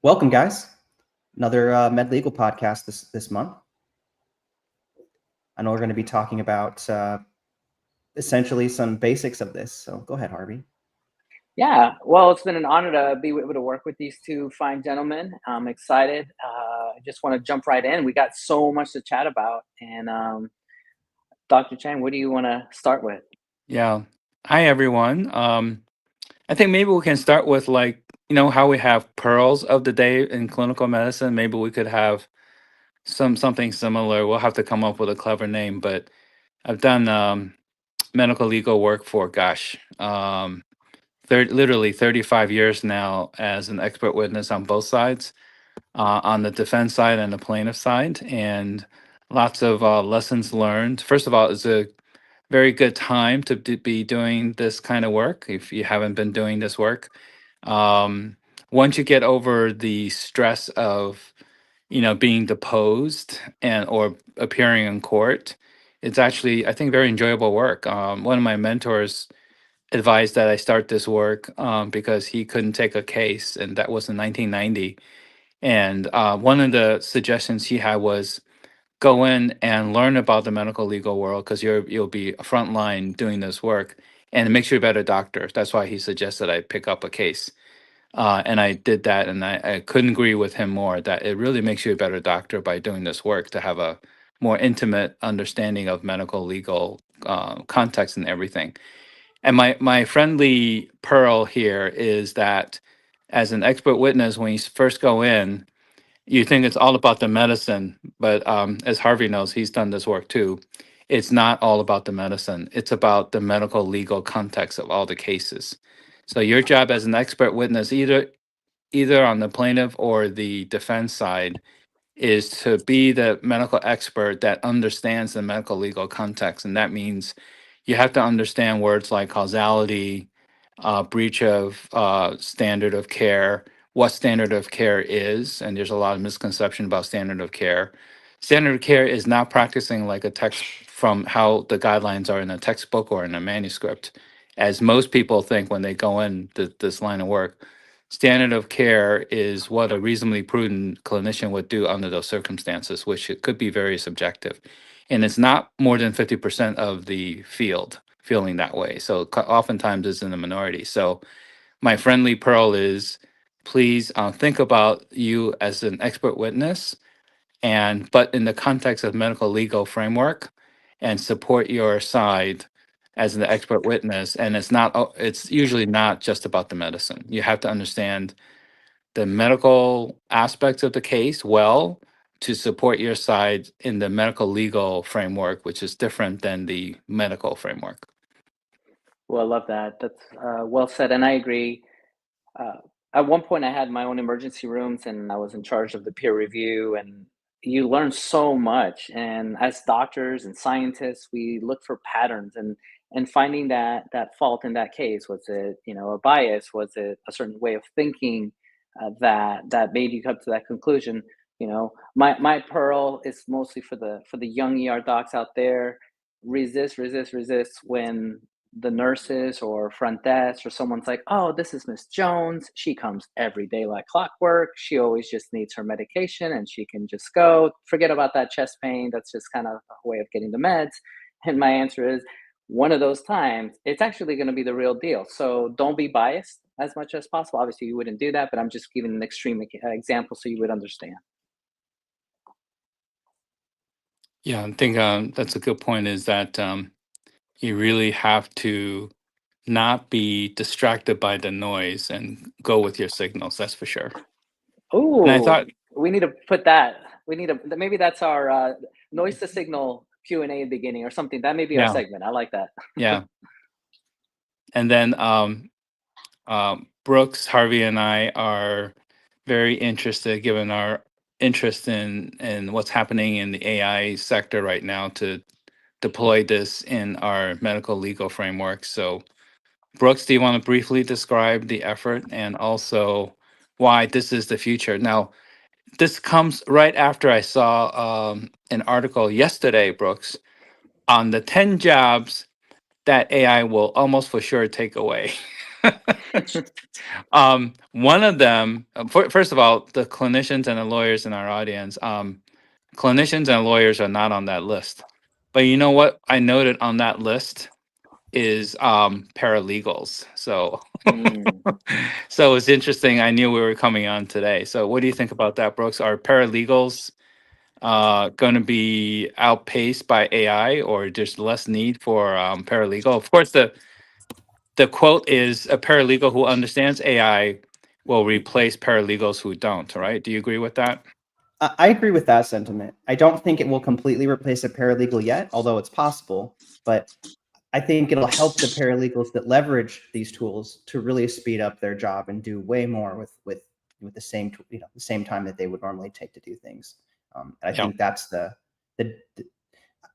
Welcome, guys. Another Med Legal podcast this month. I know we're going to be talking about essentially some basics of this. So go ahead, Harvey. Yeah, well, it's been an honor to be able to work with these two fine gentlemen. I'm excited. I just want to jump right in. We got so much to chat about. And Dr. Chang, what do you want to start with? Yeah. Hi, everyone. I think maybe we can start with how we have pearls of the day in clinical medicine. Maybe we could have something similar. We'll have to come up with a clever name, but I've done medical legal work for, literally 35 years now as an expert witness on both sides, on the defense side and the plaintiff side, and lots of lessons learned. First of all, it's a very good time to be doing this kind of work if you haven't been doing this work. Um, Once you get over the stress of, being deposed and or appearing in court, it's actually, I think, very enjoyable work. One of my mentors advised that I start this work because he couldn't take a case, and that was in 1990. And one of the suggestions he had was go in and learn about the medical legal world because you'll be frontline doing this work, and it makes you a better doctor. That's why he suggested I pick up a case. And I did that, and I couldn't agree with him more that it really makes you a better doctor by doing this work to have a more intimate understanding of medical legal context and everything. And my friendly pearl here is that as an expert witness, when you first go in, you think it's all about the medicine, but as Harvey knows, he's done this work too. It's not all about the medicine. It's about the medical legal context of all the cases. So your job as an expert witness, either on the plaintiff or the defense side, is to be the medical expert that understands the medical legal context. And that means you have to understand words like causality, breach of standard of care, what standard of care is. And there's a lot of misconception about standard of care. Standard of care is not practicing like a text from how the guidelines are in a textbook or in a manuscript, as most people think when they go in this line of work. Standard of care is what a reasonably prudent clinician would do under those circumstances, which it could be very subjective. And it's not more than 50% of the field feeling that way. So oftentimes it's in the minority. So my friendly pearl is please think about you as an expert witness, but in the context of medical legal framework, and support your side as an expert witness. And it's usually not just about the medicine. You have to understand the medical aspects of the case well to support your side in the medical legal framework, which is different than the medical framework. Well, I love that. That's well said. And I agree. Uh, at one point, I had my own emergency rooms and I was in charge of the peer review. And you learn so much. And as doctors and scientists, we look for patterns and finding that fault in that case. Was it, a bias? Was it a certain way of thinking that made you come to that conclusion? My pearl is mostly for the young ER docs out there. Resist when the nurses or front desk or someone's like, oh, this is Miss Jones. She comes every day like clockwork. She always just needs her medication and she can just go. Forget about that chest pain. That's just kind of a way of getting the meds. And my answer is one of those times, it's actually going to be the real deal. So don't be biased as much as possible. Obviously, you wouldn't do that, but I'm just giving an extreme example so you would understand. Yeah, I think that's a good point is that you really have to not be distracted by the noise and go with your signals. That's for sure. And I Oh, thought, we need to put that. We need to maybe that's our noise to signal Q&A beginning or something. That may be our yeah, segment. I like that. yeah. And then Brooks, Harvey, and I are very interested, given our interest in what's happening in the AI sector right now, to deploy this in our medical legal framework. So, Brooks, do you want to briefly describe the effort and also why this is the future? Now, this comes right after I saw an article yesterday, Brooks, on the 10 jobs that AI will almost for sure take away. One of them, first of all, the clinicians and the lawyers in our audience, clinicians and lawyers are not on that list. But you know what I noted on that list is paralegals. So Mm. so it's interesting. I knew we were coming on today. So what do you think about that, Brooks? Are paralegals going to be outpaced by AI, or there's less need for paralegal? Of course, the quote is a paralegal who understands AI will replace paralegals who don't, right? Do you agree with that? I agree with that sentiment. I don't think it will completely replace a paralegal yet, although it's possible. But I think it'll help the paralegals that leverage these tools to really speed up their job and do way more with the same the same time that they would normally take to do things. I Yeah. think that's the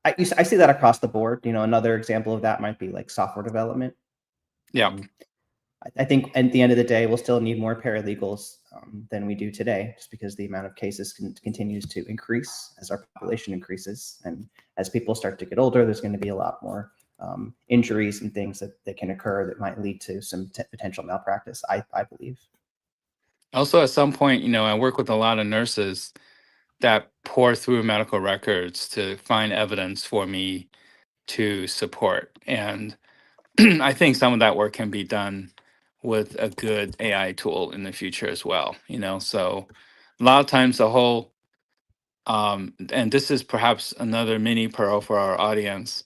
I see that across the board. Another example of that might be like software development. Yeah. I think at the end of the day, we'll still need more paralegals than we do today, just because the amount of cases continues to increase as our population increases. And as people start to get older, there's going to be a lot more injuries and things that can occur that might lead to some potential malpractice, I believe. Also, at some point, I work with a lot of nurses that pour through medical records to find evidence for me to support. And I think some of that work can be done with a good AI tool in the future as well. So a lot of times the whole, and this is perhaps another mini pearl for our audience.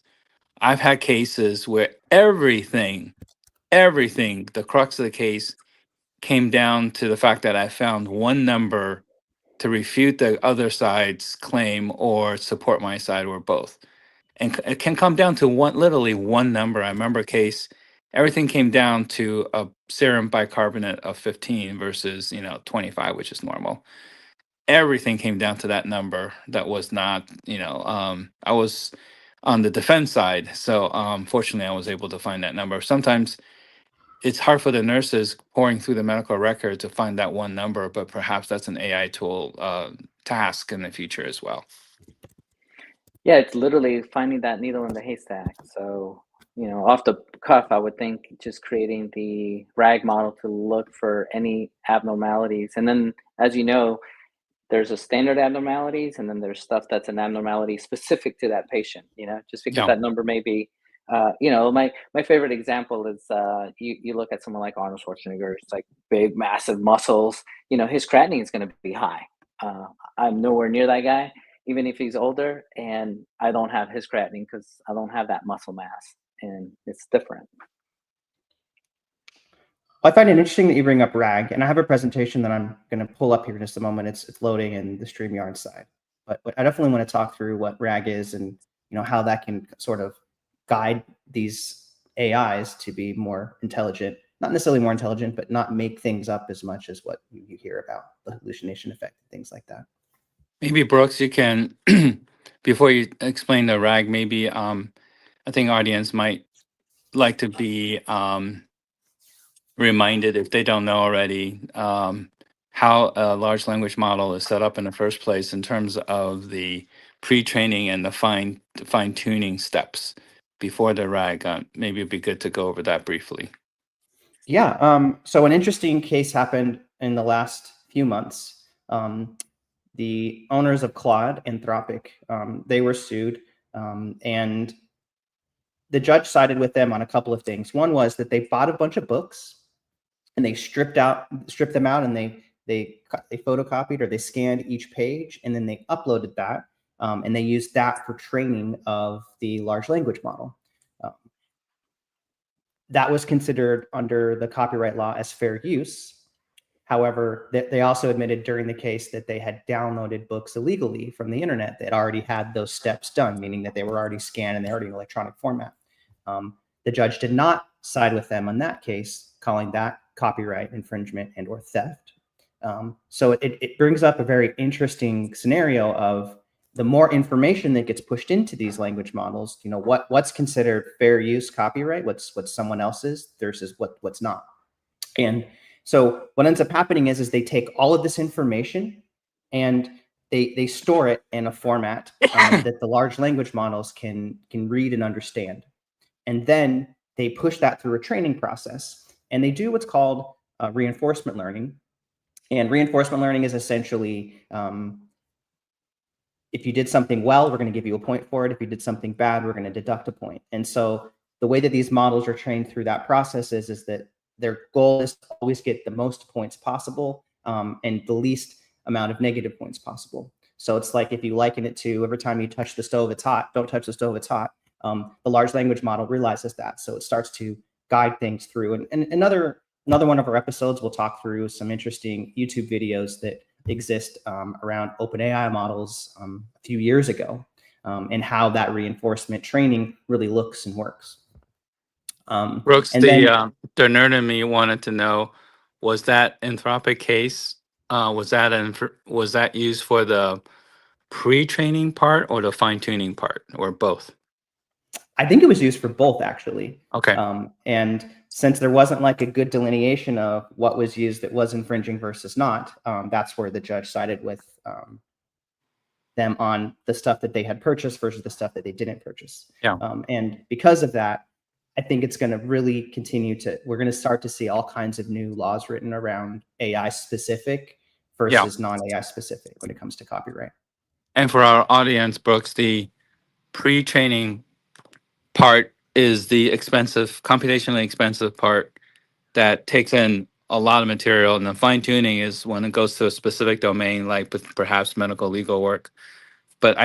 I've had cases where everything, the crux of the case came down to the fact that I found one number to refute the other side's claim or support my side, or both. And it can come down to literally one number. I remember a case, everything came down to a serum bicarbonate of 15 versus 25, which is normal. Everything came down to that number. That was not, I was on the defense side, so fortunately I was able to find that number. Sometimes it's hard for the nurses pouring through the medical record to find that one number, but perhaps that's an AI tool task in the future as well. Yeah, it's literally finding that needle in the haystack. So, off the cuff, I would think just creating the RAG model to look for any abnormalities. And then, as you know, there's a standard abnormalities, and then there's stuff that's an abnormality specific to that patient, just because Yeah. that number may be, my favorite example is you look at someone like Arnold Schwarzenegger, it's like big, massive muscles, his creatinine is going to be high. I'm nowhere near that guy, even if he's older, and I don't have his creatinine because I don't have that muscle mass, and it's different. I find it interesting that you bring up RAG, and I have a presentation that I'm going to pull up here in just a moment. It's loading in the StreamYard side, but I definitely want to talk through what RAG is and how that can sort of guide these AIs to be more intelligent, not necessarily more intelligent, but not make things up as much as what you hear about the hallucination effect and things like that. Maybe Brooks, you can before you explain the RAG, maybe I think audience might like to be reminded, if they don't know already, how a large language model is set up in the first place in terms of the pre-training and the fine-tuning steps before the RAG. Maybe it'd be good to go over that briefly. Yeah. So an interesting case happened in the last few months. The owners of Claude, Anthropic, they were sued, and the judge sided with them on a couple of things. One was that they bought a bunch of books and they stripped them out, and they photocopied or they scanned each page, and then they uploaded that, and they used that for training of the large language model. That was considered under the copyright law as fair use. However, they also admitted during the case that they had downloaded books illegally from the internet that already had those steps done, meaning that they were already scanned and they were already in electronic format. The judge did not side with them on that case, calling that copyright infringement and or theft. So it brings up a very interesting scenario of the more information that gets pushed into these language models, what's considered fair use copyright, what's someone else's versus what's not. And so what ends up happening is they take all of this information and they store it in a format that the large language models can read and understand. And then they push that through a training process. And they do what's called reinforcement learning. And reinforcement learning is essentially, if you did something well, we're going to give you a point for it. If you did something bad, we're going to deduct a point. And so the way that these models are trained through that process is that their goal is to always get the most points possible, and the least amount of negative points possible. So it's like, if you liken it to every time you touch the stove, it's hot. Don't touch the stove, it's hot. The large language model realizes that. So it starts to guide things through. And another one of our episodes, we'll talk through some interesting YouTube videos that exist around OpenAI models a few years ago, and how that reinforcement training really looks and works. Brooks, and the then, the nerd in me wanted to know, was that Anthropic case, was that used for the pre-training part or the fine-tuning part, or both? I think it was used for both, actually. Okay. And since there wasn't like a good delineation of what was used that was infringing versus not, that's where the judge sided with them on the stuff that they had purchased versus the stuff that they didn't purchase. Yeah. And because of that, I think it's going to really continue to, we're going to start to see all kinds of new laws written around AI specific versus non-AI specific when it comes to copyright. And for our audience, Brooks, the pre-training part is the expensive, computationally expensive part that takes in a lot of material, and the fine-tuning is when it goes to a specific domain, like perhaps medical legal work. But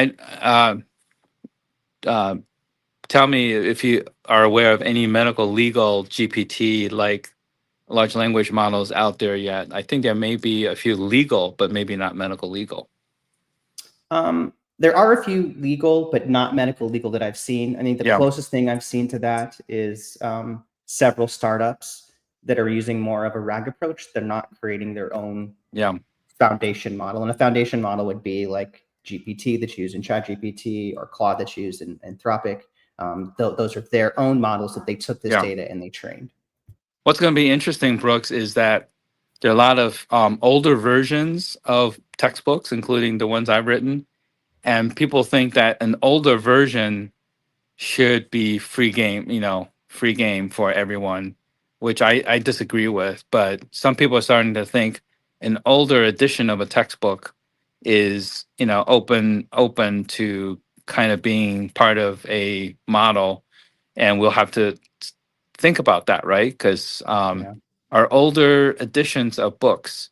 tell me if you are aware of any medical legal GPT like large language models out there yet. I think there may be a few legal, but maybe not medical legal. There are a few legal, but not medical legal that I've seen. I think the Yeah. closest thing I've seen to that is several startups that are using more of a RAG approach. They're not creating their own foundation model. And a foundation model would be like GPT that's used in ChatGPT, or Claude that's used in Anthropic. Those are their own models that they took this data and they trained. What's going to be interesting, Brooks, is that there are a lot of older versions of textbooks, including the ones I've written, and people think that an older version should be free game for everyone, which I disagree with. But some people are starting to think an older edition of a textbook is, open to kind of being part of a model, and we'll have to think about that, right? Because our older editions of books,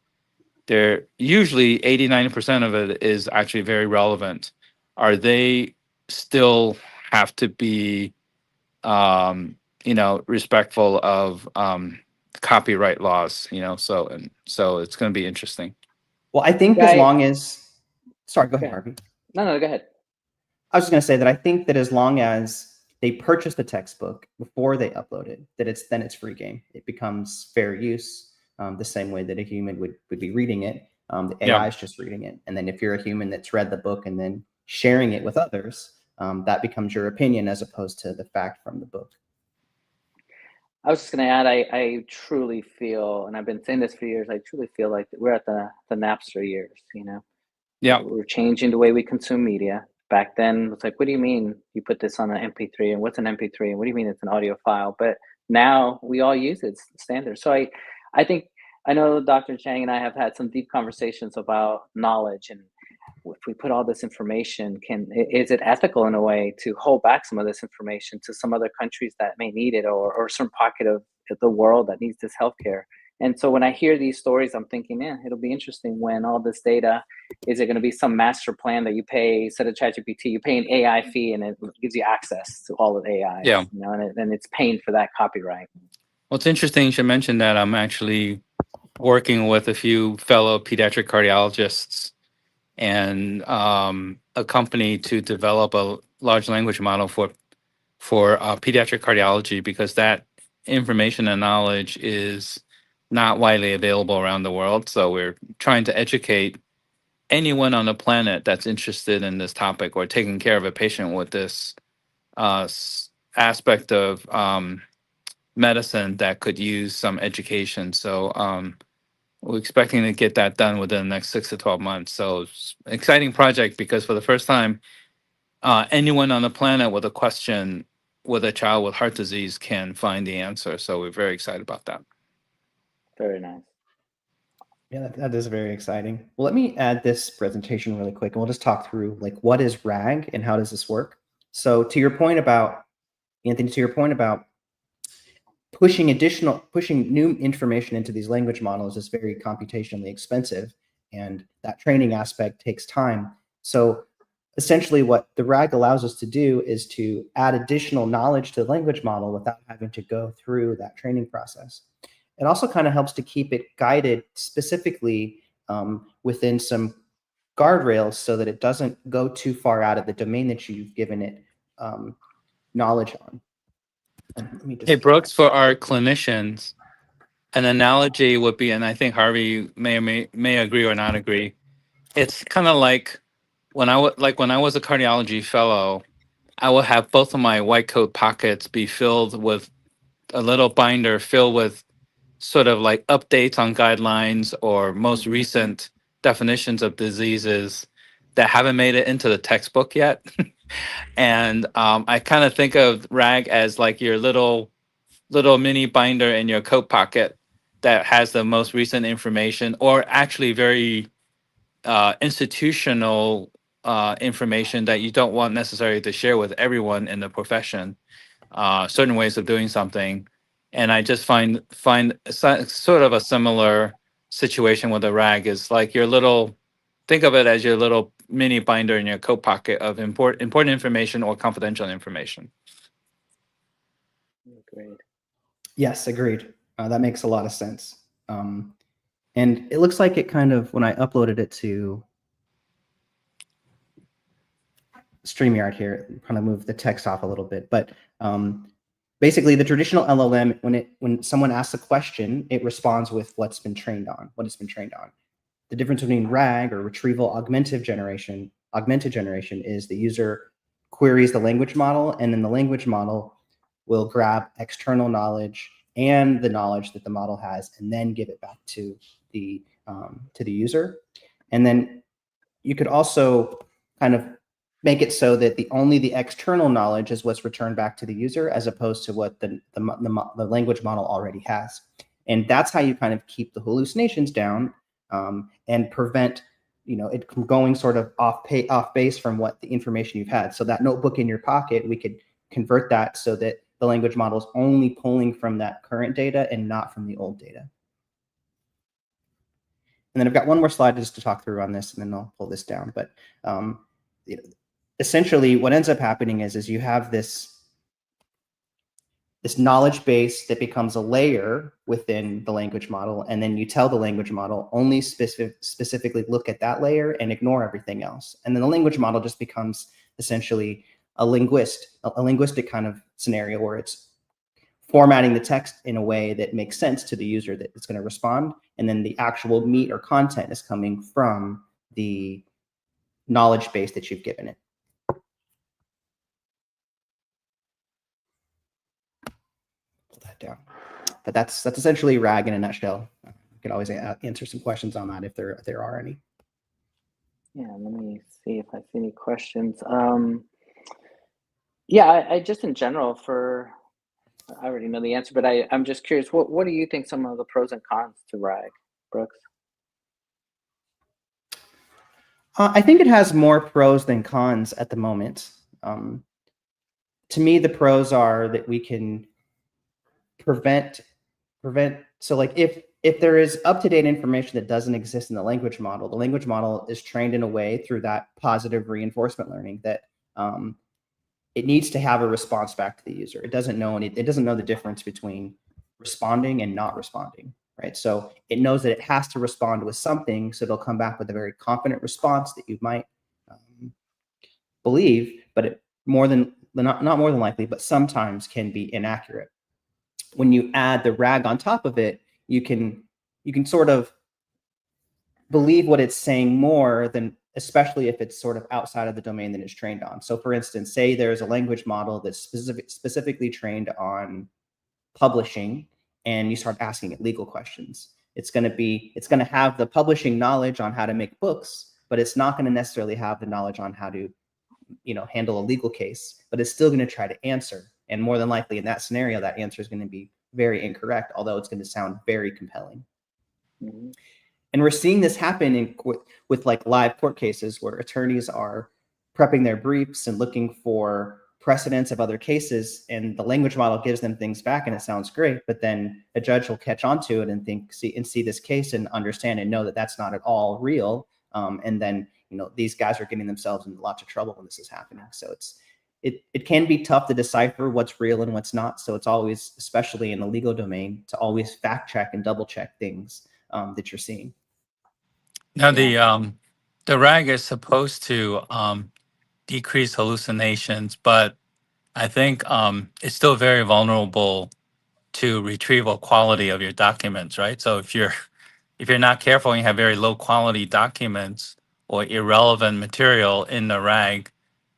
they're usually 80-90% of it is actually very relevant. Are they still have to be respectful of copyright laws, so it's going to be interesting. Well, I think as long as, sorry, go ahead, Harvey. No, go ahead. I was just going to say that I think that as long as they purchase the textbook before they upload it, that it's free game. It becomes fair use, the same way that a human would be reading it. The AI is just reading it. And then if you're a human that's read the book and then sharing it with others, that becomes your opinion as opposed to the fact from the book. I was just going to add, I truly feel, and I've been saying this for years, I truly feel like we're at the Napster years, Yeah. We're changing the way we consume media. Back then, it's like, what do you mean you put this on an MP3? And what's an MP3? And what do you mean it's an audio file? But now we all use it. It's standard. So I think, I know Dr. Chang and I have had some deep conversations about knowledge, and if we put all this information, is it ethical in a way to hold back some of this information to some other countries that may need it, or some pocket of the world that needs this healthcare? And so when I hear these stories, I'm thinking, it'll be interesting when all this data, is it going to be some master plan that you pay, instead of ChatGPT, you pay an AI fee and it gives you access to all of AI, and it's paying for that copyright. Well, it's interesting you should mention that. I'm actually working with a few fellow pediatric cardiologists and a company to develop a large language model for pediatric cardiology, because that information and knowledge is not widely available around the world. So we're trying to educate anyone on the planet that's interested in this topic or taking care of a patient with this aspect of medicine that could use some education. So we're expecting to get that done within the next 6 to 12 months. So it's an exciting project, because for the first time, anyone on the planet with a question with a child with heart disease can find the answer. So we're very excited about that. Very nice. Yeah, that is very exciting. Well, let me add this presentation really quick, and we'll just talk through like what is RAG and how does this work. So to your point about, Anthony, to your point about pushing new information into these language models is very computationally expensive, and that training aspect takes time. So essentially what the RAG allows us to do is to add additional knowledge to the language model without having to go through that training process. It also kind of helps to keep it guided specifically within some guardrails so that it doesn't go too far out of the domain that you've given it knowledge on. Let me just Hey, Brooks, for our clinicians, an analogy would be, and I think Harvey may agree or not agree. It's kind of like when I was a cardiology fellow, I would have both of my white coat pockets be filled with a little binder filled with sort of like updates on guidelines or most recent definitions of diseases that haven't made it into the textbook yet. And I kind of think of RAG as like your little mini binder in your coat pocket that has the most recent information, or actually very institutional information that you don't want necessarily to share with everyone in the profession. Certain ways of doing something, and I just find sort of a similar situation with the RAG is like your little. Think of it as your little mini binder in your coat pocket of important information or confidential information. Great. Yes, agreed. That makes a lot of sense. And it looks like it kind of, when I uploaded it to StreamYard here, kind of move the text off a little bit, but basically the traditional LLM, when someone asks a question, it responds with what it's been trained on. The difference between RAG, or retrieval augmented generation, is the user queries the language model, and then the language model will grab external knowledge and the knowledge that the model has, and then give it back to the user. And then you could also kind of make it so that only the external knowledge is what's returned back to the user, as opposed to what the language model already has. And that's how you kind of keep the hallucinations down and prevent it from going sort of off base from what the information you've had. So that notebook in your pocket, we could convert that so that the language model is only pulling from that current data and not from the old data. And then I've got one more slide just to talk through on this, and then I'll pull this down. But essentially, what ends up happening is you have this knowledge base that becomes a layer within the language model, and then you tell the language model only specifically look at that layer and ignore everything else. And then the language model just becomes essentially a linguistic kind of scenario where it's formatting the text in a way that makes sense to the user that it's going to respond, and then the actual meat or content is coming from the knowledge base that you've given it. Down. But that's essentially RAG in a nutshell. You can always answer some questions on that if there are any. Yeah, let me see if I see any questions. Yeah, I just in general I already know the answer, but I'm just curious, what do you think some of the pros and cons to RAG, Brooks? I think it has more pros than cons at the moment. To me, the pros are that we can prevent. So like if there is up-to-date information that doesn't exist in the language model is trained in a way through that positive reinforcement learning that it needs to have a response back to the user. It doesn't know the difference between responding and not responding, right? So it knows that it has to respond with something, so it'll come back with a very confident response that you might believe, but not more than likely, but sometimes can be inaccurate. When you add the RAG on top of it, you can sort of believe what it's saying more than, especially if it's sort of outside of the domain that it's trained on. So for instance, say there's a language model that's specifically trained on publishing, and you start asking it legal questions. It's going to have the publishing knowledge on how to make books, but it's not going to necessarily have the knowledge on how to handle a legal case, but it's still going to try to answer. And more than likely in that scenario, that answer is going to be very incorrect, although it's going to sound very compelling. Mhm. And we're seeing this happen with like live court cases where attorneys are prepping their briefs and looking for precedents of other cases, and the language model gives them things back and it sounds great, but then a judge will catch on to it and see this case and understand and know that that's not at all real. And then, these guys are getting themselves in lots of trouble when this is happening. So it can be tough to decipher what's real and what's not. So it's always, especially in the legal domain, to always fact check and double check things that you're seeing. Now, Yeah. the RAG is supposed to decrease hallucinations, but I think it's still very vulnerable to retrieval quality of your documents, right? So if you're not careful and you have very low quality documents or irrelevant material in the RAG,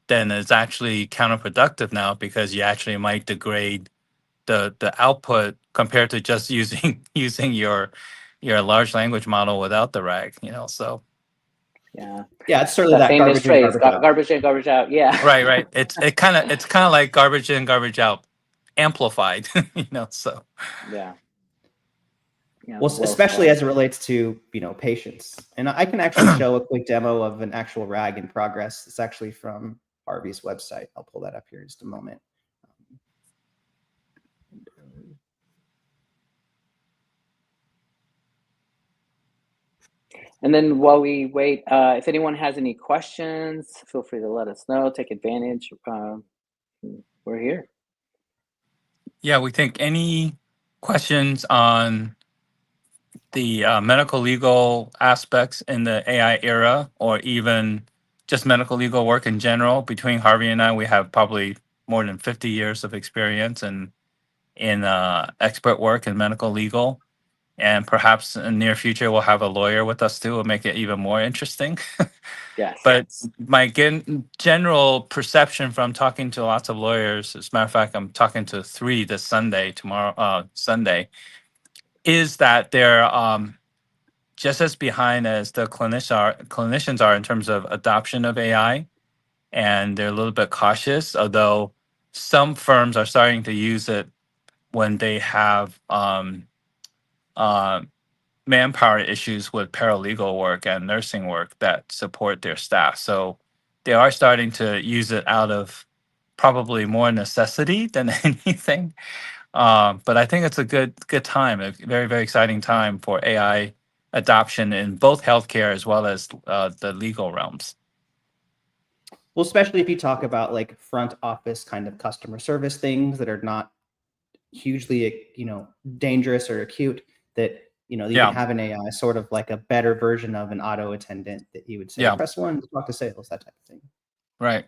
then it's actually counterproductive now, because you actually might degrade the output compared to just using your large language model without the RAG, So Yeah. Yeah, it's certainly That that famous garbage in, phrase, garbage out. garbage in, garbage out. Yeah. right. It's kind of like garbage in, garbage out, amplified, So Yeah. Yeah. Well, Well especially said. as it relates to, patients. And I can actually show a quick demo of an actual RAG in progress. It's actually from Harvey's website. I'll pull that up here in just a moment. And then while we wait, if anyone has any questions, feel free to let us know. Take advantage. We're here. yeah, we think any questions on the medical legal aspects in the AI era, or even just medical legal work in general. Between Harvey and I, we have probably more than 50 years of experience in expert work in medical legal. And perhaps in the near future, we'll have a lawyer with us too. Will make it even more interesting. Yes. But my general perception from talking to lots of lawyers, as a matter of fact, I'm talking to 3 this Sunday, Sunday, is that they're just as behind as the clinicians are in terms of adoption of AI, and they're a little bit cautious, although some firms are starting to use it when they have manpower issues with paralegal work and nursing work that support their staff. So they are starting to use it out of probably more necessity than anything. But I think it's a good time, a very, very exciting time for AI adoption in both healthcare as well as the legal realms. Well, especially if you talk about like front office kind of customer service things that are not hugely, dangerous or acute, that, you can have an AI sort of like a better version of an auto attendant that you would say, Yeah. press 1 to talk to sales, that type of thing. Right.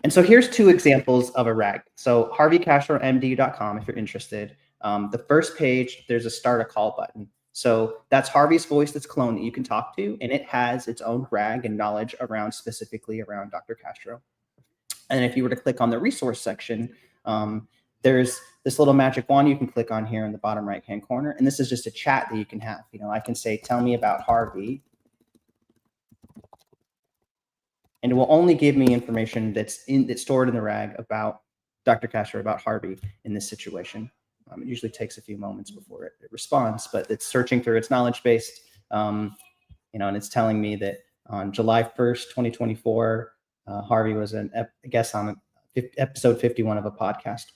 And so here's 2 examples of a RAG. So harveycashromd.com, if you're interested. The first page, there's a start a call button. So that's Harvey's voice that's cloned that you can talk to, and it has its own RAG and knowledge specifically around Dr. Castro. And if you were to click on the resource section, there's this little magic wand you can click on here in the bottom right-hand corner. And this is just a chat that you can have. I can say, tell me about Harvey. And it will only give me information that's stored in the RAG about Dr. Castro, about Harvey in this situation. It usually takes a few moments before it responds, but it's searching through its knowledge base, and it's telling me that on July 1st, 2024, Harvey was a guest on episode 51 of a podcast.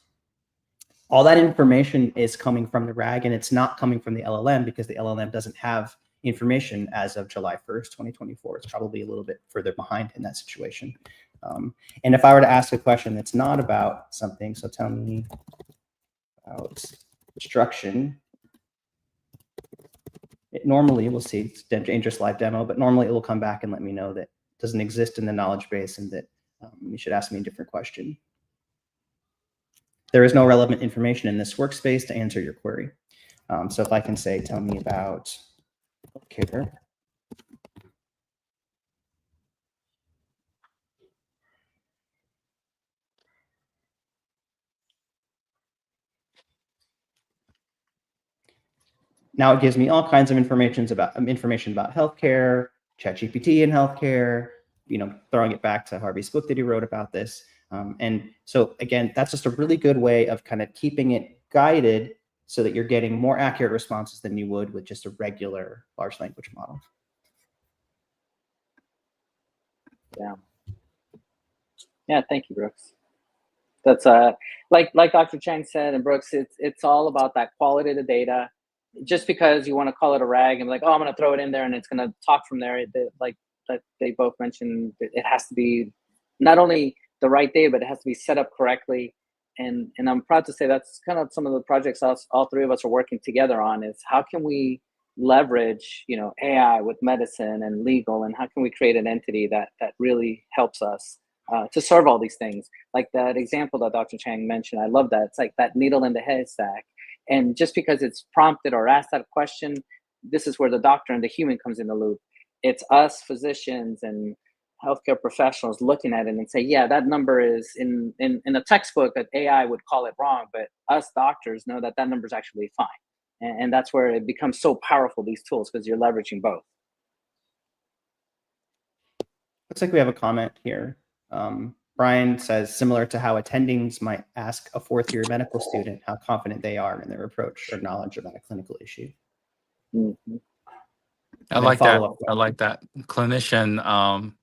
All that information is coming from the RAG, and it's not coming from the LLM because the LLM doesn't have information as of July 1st, 2024. It's probably a little bit further behind in that situation. And if I were to ask a question that's not about something, so tell me about destruction, normally we'll see it's dangerous live demo, but normally it will come back and let me know that it doesn't exist in the knowledge base and that you should ask me a different question. There is no relevant information in this workspace to answer your query. So if I can say, tell me about healthcare. Now it gives me all kinds of information about healthcare, ChatGPT in healthcare, throwing it back to Harvey's book that he wrote about this. And so again, that's just a really good way of kind of keeping it guided so that you're getting more accurate responses than you would with just a regular large language model. Yeah. Yeah, thank you, Brooks. That's like Dr. Chang said, and Brooks, it's all about that quality of the data. Just because you want to call it a RAG and be like, oh, I'm going to throw it in there and it's going to talk from there, like that they both mentioned, it has to be not only the right data, but it has to be set up correctly. And I'm proud to say that's kind of some of the projects all three of us are working together on, is how can we leverage, you know, AI with medicine and legal, and how can we create an entity that really helps us to serve all these things. Like that example that Dr. Chang mentioned, I love that. It's like that needle in the haystack. And just because it's prompted or asked that question, this is where the doctor and the human comes in the loop. It's us physicians and healthcare professionals looking at it and say, yeah, that number is in a textbook that AI would call it wrong, but us doctors know that that number is actually fine. And that's where it becomes so powerful, these tools, because you're leveraging both. Looks like we have a comment here. Brian says, similar to how attendings might ask a fourth-year medical student how confident they are in their approach or knowledge about a clinical issue. Mm-hmm. I like that. I like that. Clinician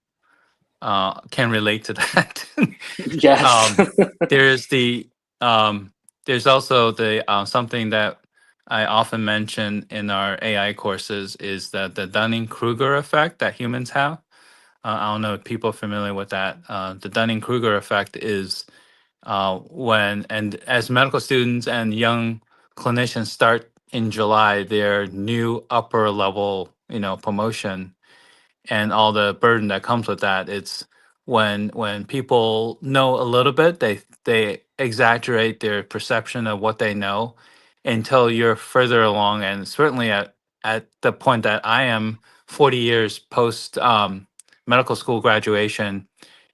can relate to that. Yes. There's also the something that I often mention in our AI courses is that the Dunning-Kruger effect that humans have. I don't know if people are familiar with that. The Dunning-Kruger effect is when, and as medical students and young clinicians start in July, their new upper level, promotion and all the burden that comes with that. It's when people know a little bit, they exaggerate their perception of what they know until you're further along, and certainly at the point that I am 40 years post medical school graduation,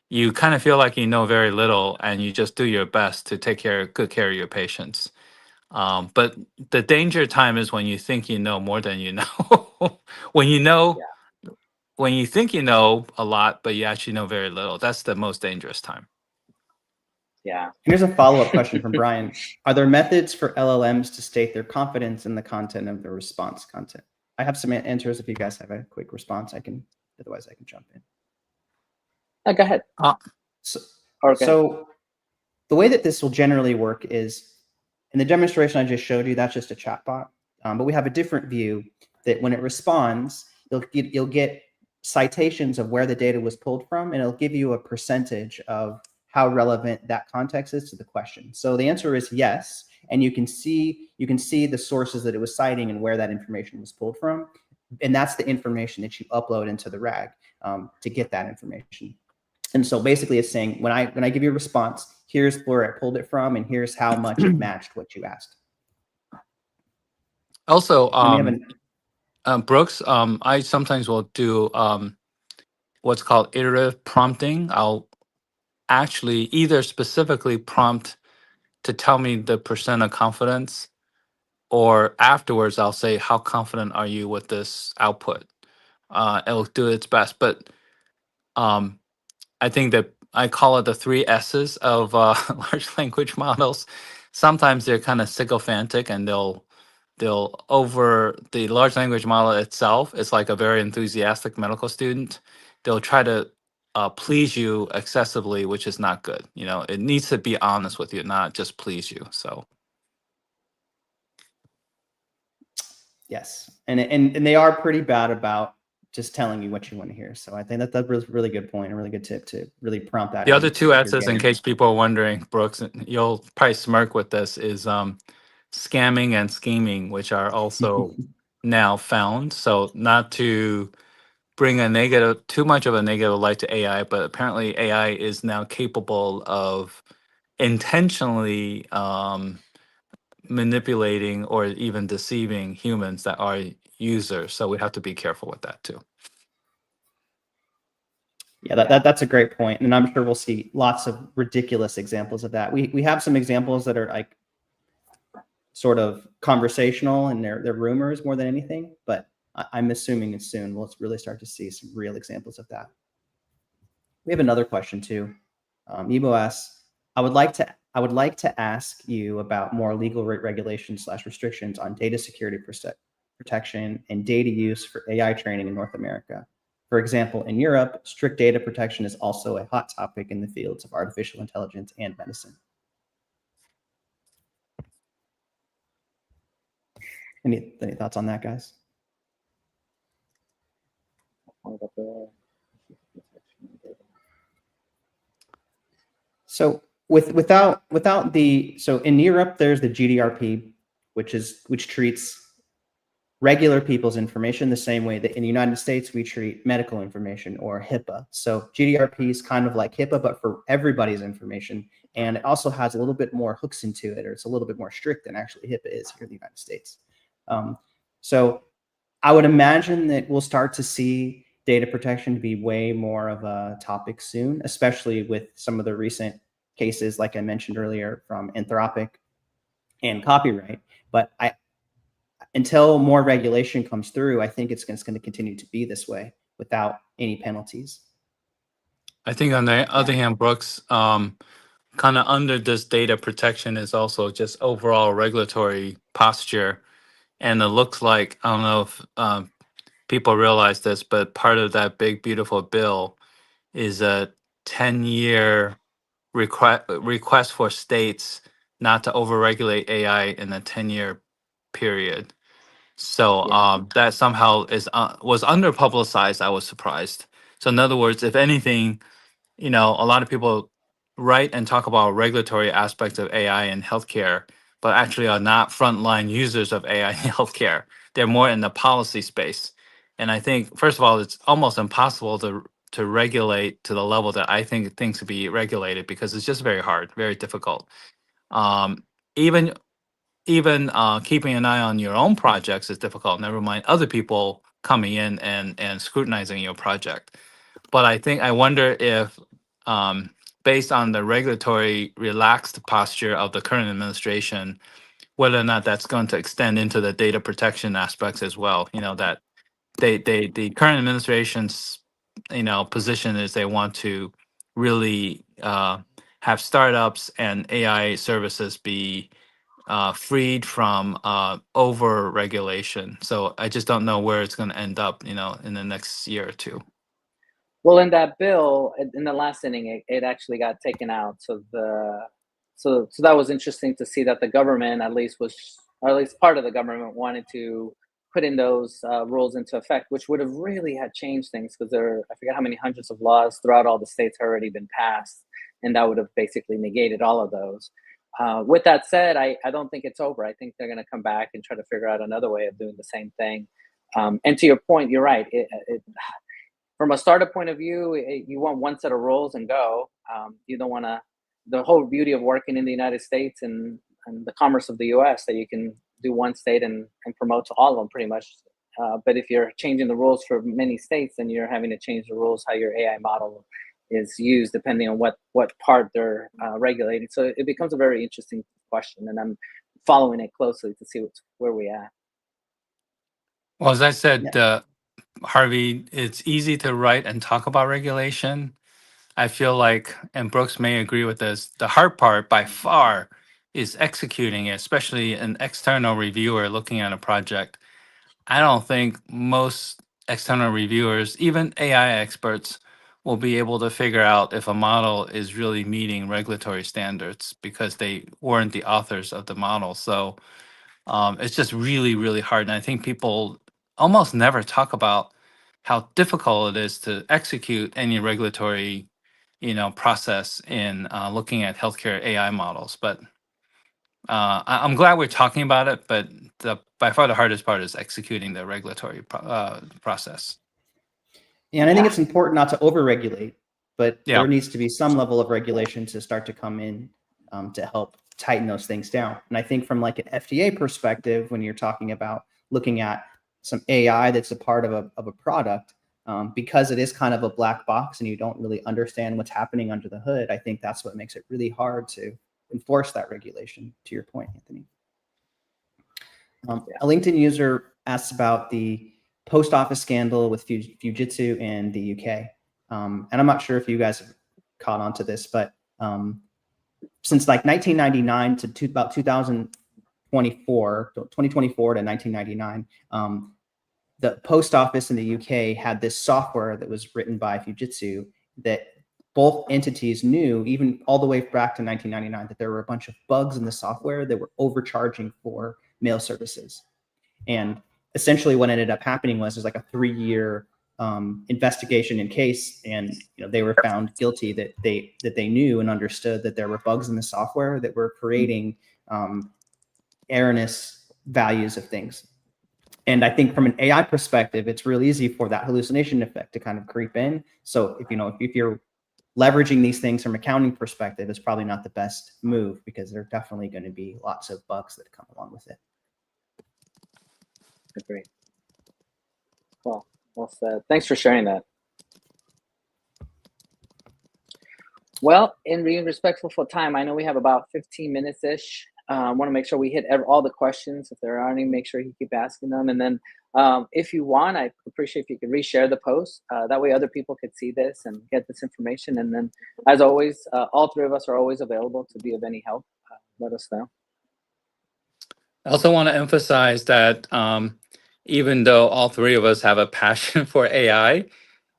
you kind of feel like you know very little and you just do your best to take good care of your patients. But the danger time is when you think you know more than you know. when you know, when you think you know a lot, but you actually know very little. That's the most dangerous time. Yeah. Here's a follow-up question from Brian. Are there methods for LLMs to state their confidence in the content of the response content? I have some answers. If you guys have a quick response, otherwise I can jump in. Go ahead. So the way that this will generally work is, in the demonstration I just showed you, that's just a chatbot. But we have a different view that when it responds, you'll get citations of where the data was pulled from, and it'll give you a percentage of how relevant that context is to the question. So the answer is yes, and you can see the sources that it was citing and where that information was pulled from, and that's the information that you upload into the RAG to get that information. And so basically, it's saying when I give you a response, here's where I pulled it from, and here's how much it matched what you asked. Also, Brooks, I sometimes will do what's called iterative prompting. I'll actually either specifically prompt to tell me the percent of confidence, or afterwards I'll say, how confident are you with this output? It'll do its best. But I think that I call it the 3 S's of large language models. Sometimes they're kind of sycophantic, and they'll over the large language model itself. It's like a very enthusiastic medical student. They'll try to please you excessively, which is not good. It needs to be honest with you, not just please you. So yes, and they are pretty bad about just telling you what you want to hear. So I think that's a really good point, a really good tip to really prompt that. The other 2 S's, in case people are wondering, Brooks, you'll probably smirk with this, is scamming and scheming, which are also now found. So not to bring too much of a negative light to AI, but apparently AI is now capable of intentionally manipulating or even deceiving humans that are users. So we have to be careful with that too. Yeah, that's a great point, and I'm sure we'll see lots of ridiculous examples of that. We have some examples that are like sort of conversational, and they're rumors more than anything, but I'm assuming it's soon we'll really start to see some real examples of that. We have another question too. Ebo asks, I would like to I would like to ask you about more legal regulations / restrictions on data security protection and data use for AI training in North America. For example, in Europe, strict data protection is also a hot topic in the fields of artificial intelligence and medicine. Any thoughts on that, guys? So without the, so in Europe, there's the GDRP, which treats regular people's information the same way that in the United States we treat medical information, or HIPAA. So GDRP is kind of like HIPAA, but for everybody's information. And it also has a little bit more hooks into it, or it's a little bit more strict than actually HIPAA is here in the United States. So I would imagine that we'll start to see data protection be way more of a topic soon, especially with some of the recent cases, like I mentioned earlier, from Anthropic and copyright. But until more regulation comes through, I think it's going to continue to be this way without any penalties. I think on the other hand, Brooks, kind of under this data protection is also just overall regulatory posture. And it looks like, I don't know if people realize this, but part of that big, beautiful bill is a 10-year request for states not to overregulate AI in a 10-year period. So that somehow was under publicized. I was surprised. So in other words, if anything, a lot of people write and talk about regulatory aspects of AI in healthcare, but actually are not frontline users of AI in healthcare. They're more in the policy space. And I think, first of all, it's almost impossible to regulate to the level that I think things could be regulated, because it's just very hard, very difficult. Even keeping an eye on your own projects is difficult, never mind other people coming in and scrutinizing your project. But I wonder if, based on the regulatory relaxed posture of the current administration, whether or not that's going to extend into the data protection aspects as well. That the current administration's position is they want to really have startups and AI services be freed from over regulation. So I just don't know where it's going to end up, in the next year or two. Well, in that bill, in the last inning, it actually got taken out. So that was interesting to see that the government, at least part of the government, wanted to put in those rules into effect, which would have really had changed things, because I forget how many hundreds of laws throughout all the states have already been passed, and that would have basically negated all of those. With that said, I don't think it's over. I think they're going to come back and try to figure out another way of doing the same thing. And to your point, you're right. From a startup point of view, you want one set of rules and go. You don't want to. The whole beauty of working in the United States and the commerce of the U.S. that you can do one state and promote to all of them pretty much. But if you're changing the rules for many states, then you're having to change the rules how your AI model is used, depending on what part they're regulating. So it becomes a very interesting question, and I'm following it closely to see where we at. Well, as I said, Harvey, it's easy to write and talk about regulation. I feel like, and Brooks may agree with this, the hard part by far is executing it, especially an external reviewer looking at a project. I don't think most external reviewers, even AI experts, will be able to figure out if a model is really meeting regulatory standards, because they weren't the authors of the model. So it's just really, really hard. And I think people almost never talk about how difficult it is to execute any regulatory, process in looking at healthcare AI models. But I'm glad we're talking about it. But by far the hardest part is executing the regulatory process. And I think it's important not to overregulate, but Yeah. there needs to be some level of regulation to start to come in to help tighten those things down. And I think from like an FDA perspective, when you're talking about looking at some AI that's a part of a product, because it is kind of a black box and you don't really understand what's happening under the hood, I think that's what makes it really hard to enforce that regulation, to your point, Anthony. A LinkedIn user asks about the post office scandal with Fujitsu in the UK. And I'm not sure if you guys have caught on to this, but since like 1999 to about 2024 to 1999, the post office in the UK had this software that was written by Fujitsu that both entities knew, even all the way back to 1999, that there were a bunch of bugs in the software that were overcharging for mail services. And essentially what ended up happening was there's like a 3-year investigation and case, and they were found guilty that they knew and understood that there were bugs in the software that were creating erroneous values of things. And I think from an AI perspective, it's real easy for that hallucination effect to kind of creep in. So if you're leveraging these things from accounting perspective, it's probably not the best move, because there are definitely going to be lots of bugs that come along with it. Agree. Well said. Thanks for sharing that. Well, in being respectful for time, I know we have about 15 minutes-ish. I want to make sure we hit all the questions. If there are any, make sure you keep asking them. And then if you want, I appreciate if you could reshare the post. That way other people could see this and get this information. And then, as always, all three of us are always available to be of any help. Let us know. I also want to emphasize that even though all three of us have a passion for AI,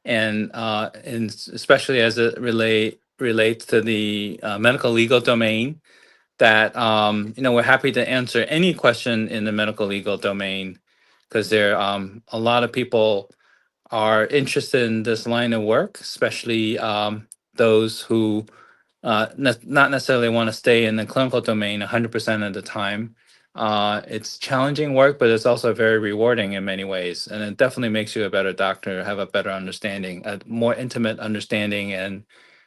and especially as it relates to the medical legal domain, that we're happy to answer any question in the medical legal domain, because there a lot of people are interested in this line of work, especially those who not necessarily want to stay in the clinical domain 100% of the time. It's challenging work, but it's also very rewarding in many ways. And it definitely makes you a better doctor, have a better understanding, a more intimate understanding and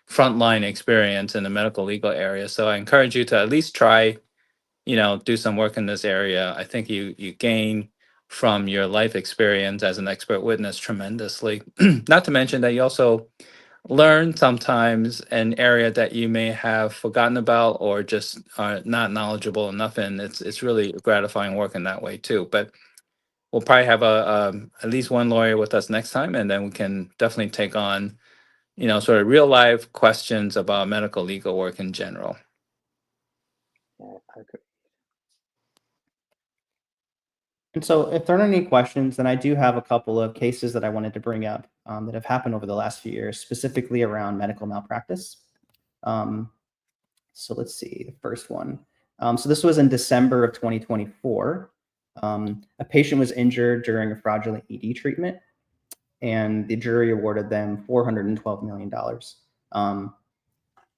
frontline experience in the medical legal area. So I encourage you to at least try, do some work in this area. I think you gain from your life experience as an expert witness tremendously. Not to mention that you also learn sometimes an area that you may have forgotten about or just are not knowledgeable enough in. It's really gratifying work in that way too. But we'll probably have at least one lawyer with us next time, and then we can definitely take on sort of real life questions about medical legal work in general. Yeah, I agree. And so if there aren't any questions, then I do have a couple of cases that I wanted to bring up that have happened over the last few years, specifically around medical malpractice. So let's see, the first one. So this was in December of 2024. A patient was injured during a fraudulent ED treatment, and the jury awarded them $412 million.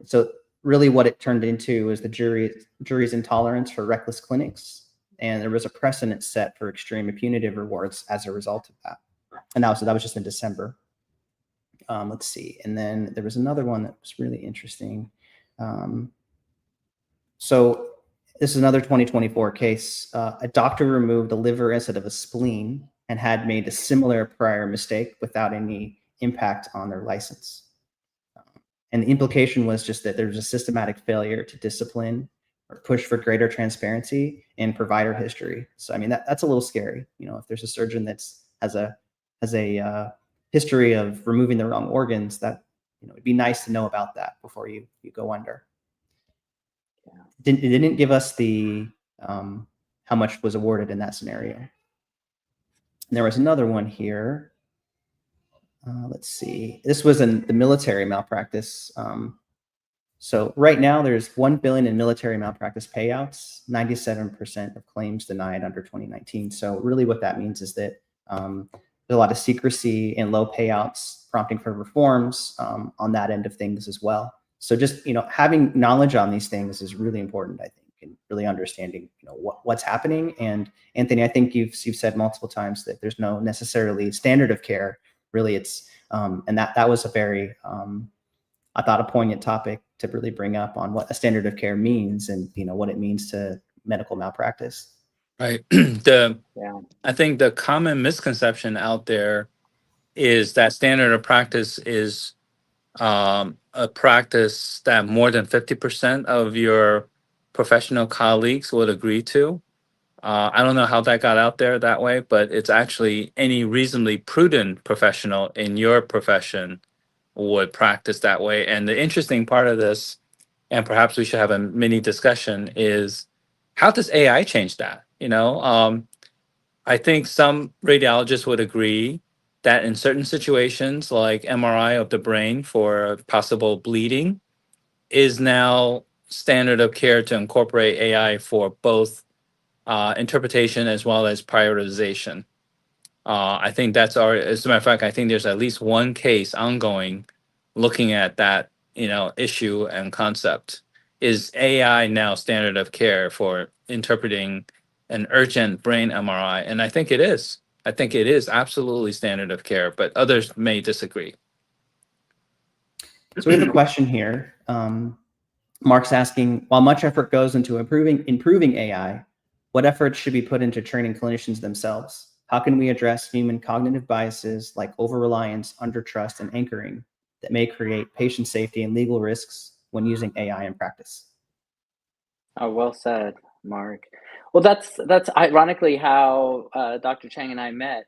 So really what it turned into is the jury's intolerance for reckless clinics, and there was a precedent set for extreme punitive rewards as a result of that. And that was just in December. Let's see. And then there was another one that was really interesting. So this is another 2024 case. A doctor removed a liver instead of a spleen and had made a similar prior mistake without any impact on their license. And the implication was just that there was a systematic failure to discipline or push for greater transparency in provider history. So I mean that's a little scary. If there's a surgeon has a history of removing the wrong organs, that it'd be nice to know about that before you go under. Yeah. It didn't give us the how much was awarded in that scenario. And there was another one here. Let's see. This was in the military malpractice. So right now there's $1 billion in military malpractice payouts, 97% of claims denied under 2019. So really what that means is that there's a lot of secrecy and low payouts, prompting for reforms on that end of things as well. So just having knowledge on these things is really important, I think, and really understanding what's happening. And Anthony, I think you've said multiple times that there's no necessarily standard of care. Really, it's and that was a very I thought a poignant topic to really bring up on what a standard of care means and what it means to medical malpractice. Right. I think the common misconception out there is that standard of practice is a practice that more than 50% of your professional colleagues would agree to. I don't know how that got out there that way, but it's actually any reasonably prudent professional in your profession would practice that way. And the interesting part of this and perhaps we should have a mini discussion, is how does AI change that? I think some radiologists would agree that in certain situations, like MRI of the brain for possible bleeding, is now standard of care to incorporate AI for both interpretation as well as prioritization. I think that's our, as a matter of fact, I think there's at least one case ongoing looking at that, issue and concept. Is AI now standard of care for interpreting an urgent brain MRI? And I think it is. I think it is absolutely standard of care, but others may disagree. So we have a question here. Mark's asking, while much effort goes into improving AI, what efforts should be put into training clinicians themselves? How can we address human cognitive biases like over-reliance, under-trust, and anchoring that may create patient safety and legal risks when using AI in practice? Oh, well said, Mark. Well, that's ironically how Dr. Chang and I met.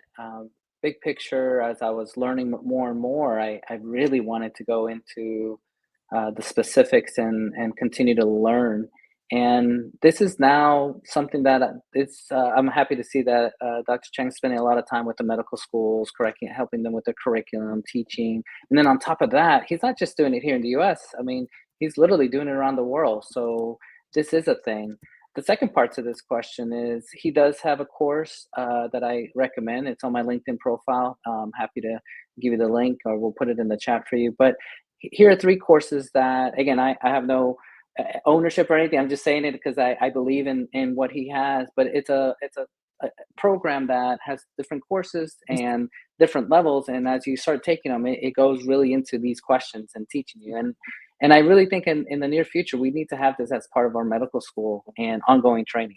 Big picture, as I was learning more and more, I really wanted to go into the specifics and continue to learn. And this is now something that I'm happy to see that Dr. Chang's spending a lot of time with the medical schools, correcting, helping them with their curriculum, teaching. And then on top of that, he's not just doing it here in the US. I mean, he's literally doing it around the world. So this is a thing. The second part to this question is he does have a course that I recommend. It's on my LinkedIn profile. I'm happy to give you the link, or we'll put it in the chat for you. But here are 3 courses that, again, I have no ownership or anything. I'm just saying it because I believe in what he has. But it's a program that has different courses and different levels. And as you start taking them, it goes really into these questions and teaching you. And I really think in the near future, we need to have this as part of our medical school and ongoing training.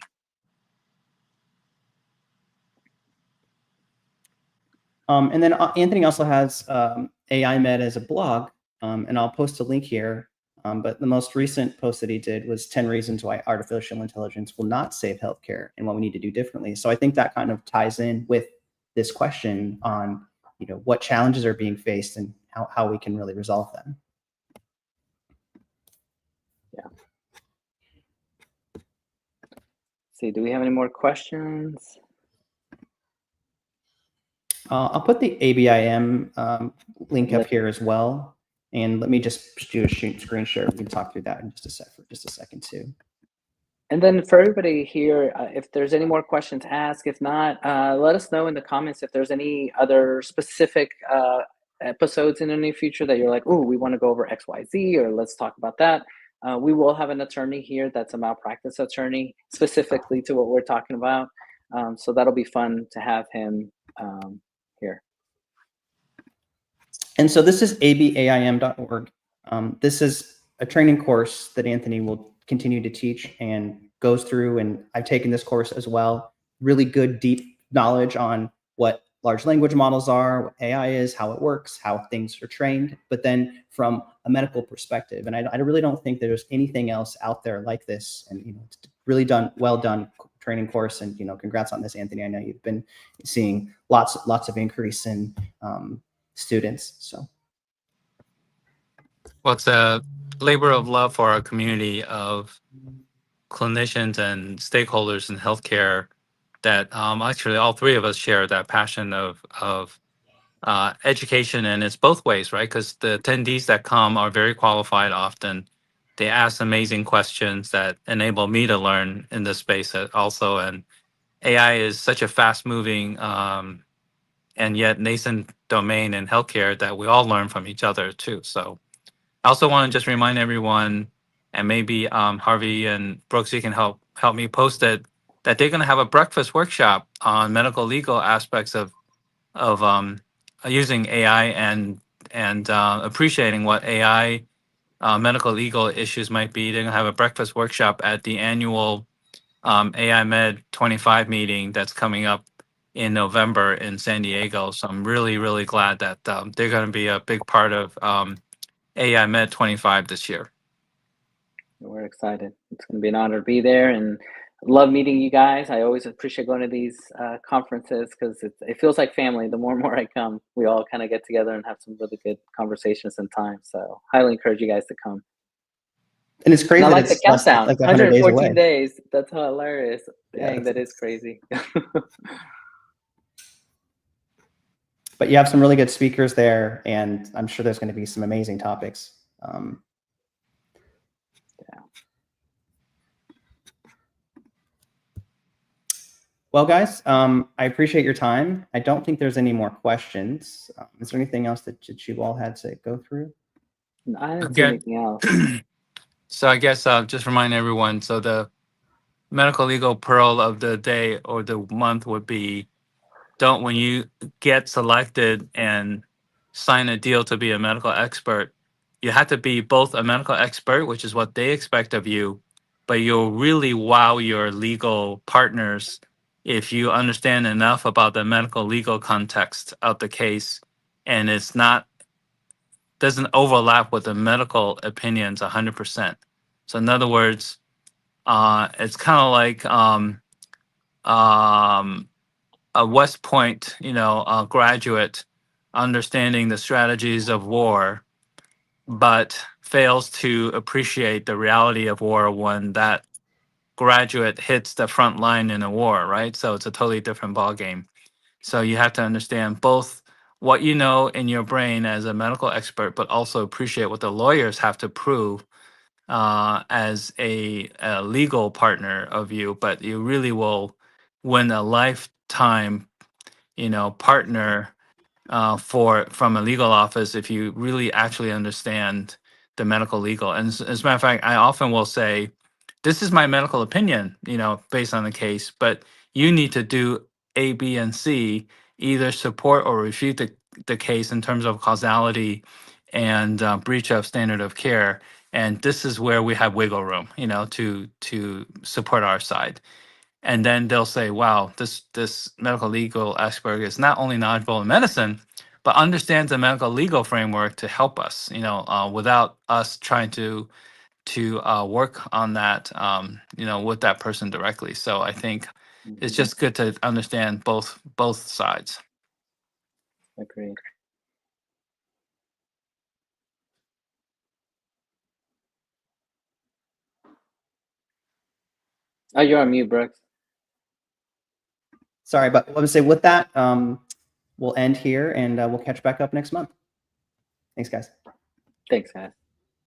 And then Anthony also has AI Med as a blog, and I'll post a link here. But the most recent post that he did was 10 reasons why artificial intelligence will not save healthcare and what we need to do differently. So I think that kind of ties in with this question on, what challenges are being faced and how we can really resolve them. Yeah. See, do we have any more questions? I'll put the ABIM link up here as well. And let me just do a screen share. We can talk through that in just a second too. And then for everybody here, if there's any more questions, ask. If not, let us know in the comments if there's any other specific episodes in the near future that you're like, oh, we want to go over X, Y, Z, or let's talk about that. We will have an attorney here that's a malpractice attorney specifically to what we're talking about. So that'll be fun to have him here. And so this is abaim.org. This is a training course that Anthony will continue to teach and goes through, and I've taken this course as well. Really good, deep knowledge on what large language models are, what AI is, how it works, how things are trained, but then from a medical perspective. And I really don't think there's anything else out there like this. And it's really well done training course. And congrats on this, Anthony. I know you've been seeing lots of increase in students. So, Well, it's a labor of love for our community of clinicians and stakeholders in healthcare that actually all 3 of us share that passion of education, and it's both ways, right? Because the attendees that come are very qualified often. They ask amazing questions that enable me to learn in this space also. And AI is such a fast-moving and yet nascent domain in healthcare that we all learn from each other too. So I also want to just remind everyone, and maybe Harvey and Brooks, you can help me post it, that they're going to have a breakfast workshop on medical legal aspects of using AI and appreciating what AI medical legal issues might be. They're going to have a breakfast workshop at the annual AI Med 25 meeting that's coming up in November in San Diego. So I'm really, really glad that they're going to be a big part of AI Med 25 this year. We're excited. It's going to be an honor to be there, and love meeting you guys. I always appreciate going to these conferences because it feels like family. The more and more I come, we all kind of get together and have some really good conversations and time. So highly encourage you guys to come. And it's crazy And I that like the it's less countdown, like 100 days 114 away. days. That's hilarious. Yeah, Dang, that is crazy. but you have some really good speakers there, and I'm sure there's going to be some amazing topics. Yeah. Well, guys, I appreciate your time. I don't think there's any more questions. Is there anything else that you all had to go through? I didn't see Okay. anything else. So I guess just remind everyone. So the medical legal pearl of the day or the month would be: don't, when you get selected and sign a deal to be a medical expert, you have to be both a medical expert, which is what they expect of you, but you'll really wow your legal partners if you understand enough about the medical legal context of the case, and it's not doesn't overlap with the medical opinions 100%. So in other words, it's kind of like a West Point, graduate understanding the strategies of war, but fails to appreciate the reality of war when that graduate hits the front line in a war, right? So it's a totally different ballgame. So you have to understand both what you know in your brain as a medical expert, but also appreciate what the lawyers have to prove as a legal partner of you. But you really will win a lifetime, partner from a legal office if you really actually understand the medical legal. And as a matter of fact, I often will say, this is my medical opinion, based on the case, but you need to do A, B, and C, either support or refute the case in terms of causality and breach of standard of care. And this is where we have wiggle room, to support our side. And then they'll say, wow, this medical legal expert is not only knowledgeable in medicine, but understands the medical legal framework to help us, without us trying to work on that, with that person directly. So I think it's just good to understand both sides. Agreed. Oh, you're on mute, Brooks. Sorry, but let me say with that, we'll end here and we'll catch back up next month. Thanks, guys. Thanks, guys.